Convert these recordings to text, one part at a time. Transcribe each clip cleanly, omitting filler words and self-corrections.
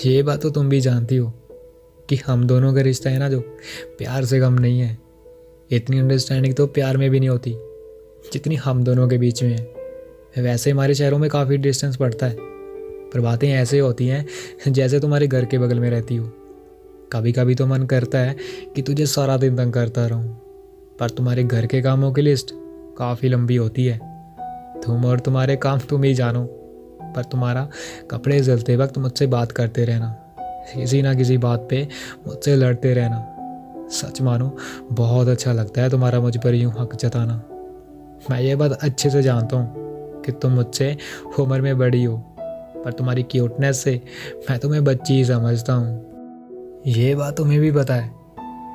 ये बात तो तुम भी जानती हो कि हम दोनों का रिश्ता है ना, जो प्यार से कम नहीं है। इतनी अंडरस्टैंडिंग तो प्यार में भी नहीं होती जितनी हम दोनों के बीच में है। वैसे हमारे शहरों में काफ़ी डिस्टेंस पड़ता है, पर बातें ऐसे होती हैं जैसे तुम्हारे घर के बगल में रहती हो। कभी कभी तो मन करता है कि तुझे सारा दिन तंग करता रहूं, पर तुम्हारे घर के कामों की लिस्ट काफ़ी लंबी होती है। तुम और तुम्हारे काम तुम ही जानो, पर तुम्हारा कपड़े जलते वक्त मुझसे बात करते रहना, किसी ना किसी बात पे मुझसे लड़ते रहना। सच मानो, बहुत अच्छा लगता है तुम्हारा मुझ पर यूं हक जताना। मैं ये बात अच्छे से जानता हूँ कि तुम मुझसे उम्र में बड़ी हो, पर तुम्हारी क्यूटनेस से मैं तुम्हें बच्ची ही समझता हूँ। ये बात तुम्हें भी पता है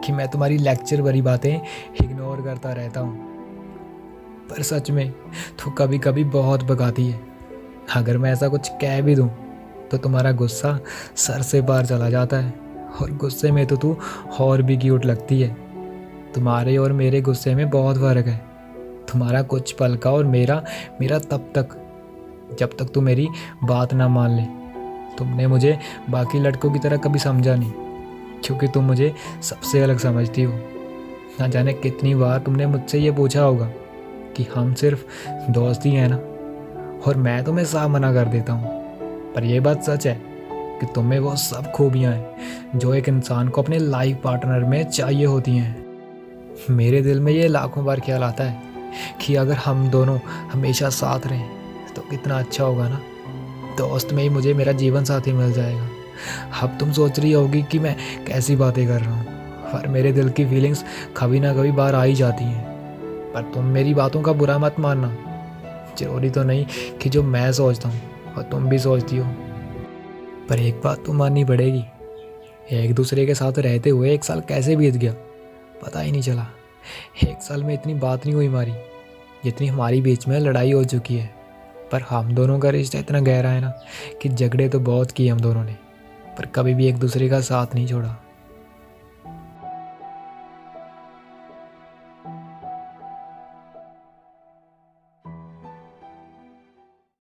कि मैं तुम्हारी लेक्चर भरी बातें इग्नोर करता रहता हूँ, पर सच में तो कभी कभी बहुत भगाती है। अगर मैं ऐसा कुछ कह भी दूँ तो तुम्हारा गुस्सा सर से पार चला जाता है, और गुस्से में तो तू और भी क्यूट लगती है। तुम्हारे और मेरे गुस्से में बहुत फ़र्क है। तुम्हारा कुछ पल का और मेरा मेरा तब तक जब तक तू मेरी बात ना मान ले। तुमने मुझे बाकी लड़कों की तरह कभी समझा नहीं, क्योंकि तुम मुझे सबसे अलग समझती हो। ना जाने कितनी बार तुमने मुझसे ये पूछा होगा कि हम सिर्फ दोस्त ही हैं ना, और मैं तुम्हें साफ मना कर देता हूँ। पर यह बात सच है कि तुम्हें वो सब खूबियाँ हैं जो एक इंसान को अपने लाइफ पार्टनर में चाहिए होती हैं। मेरे दिल में ये लाखों बार ख्याल आता है कि अगर हम दोनों हमेशा साथ रहें तो कितना अच्छा होगा ना। दोस्त में ही मुझे मेरा जीवन साथी मिल जाएगा। अब तुम सोच रही होगी कि मैं कैसी बातें कर रहा हूँ, पर मेरे दिल की फीलिंग्स कभी ना कभी बाहर आ ही जाती हैं। पर तुम मेरी बातों का बुरा मत मानना। जरूरी तो नहीं कि जो मैं सोचता हूँ और तुम भी सोचती हो, पर एक बात तो माननी पड़ेगी, एक दूसरे के साथ रहते हुए 1 साल कैसे बीत गया पता ही नहीं चला। 1 साल में इतनी बात नहीं हुई हमारी जितनी हमारी बीच में लड़ाई हो चुकी है। पर हम दोनों का रिश्ता इतना गहरा है ना कि झगड़े तो बहुत किए हम दोनों ने, पर कभी भी एक दूसरे का साथ नहीं छोड़ा।